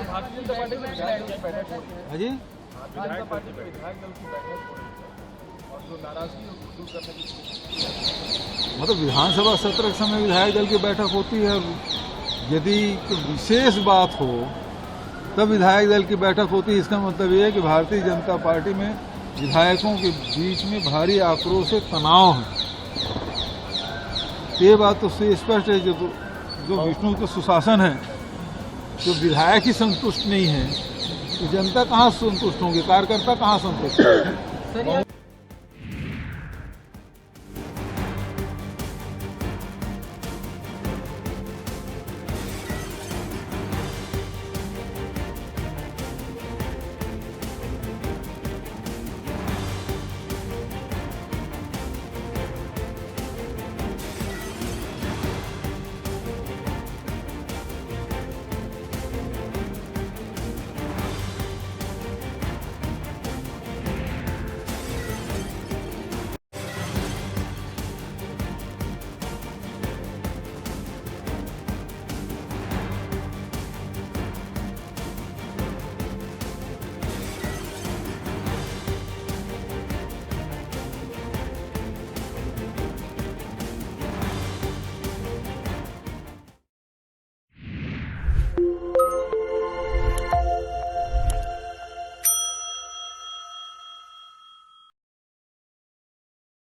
Bharatiya Janata party में विधायक दल की बैठक हो रही है। हाँ जी, जनता पार्टी में विधायक दल की बैठक हो रही है और जो नाराजगी है उसको दूर करने की कोशिश। मतलब विधानसभा सत्र के समय विधायक दल की बैठक होती है। यदि कोई विशेष बात हो तब विधायक दल की बैठक होती है। इसका मतलब ये है कि भारतीय जनता पार्टी में विधायकों के बीच में भारी आक्रोश है, तनाव है। ये बात तो स्पष्ट है। जो विष्णु का सुशासन है, जो विधायक ही संतुष्ट नहीं है तो जनता कहाँ संतुष्ट होंगे, कार्यकर्ता कहाँ संतुष्ट होंगे।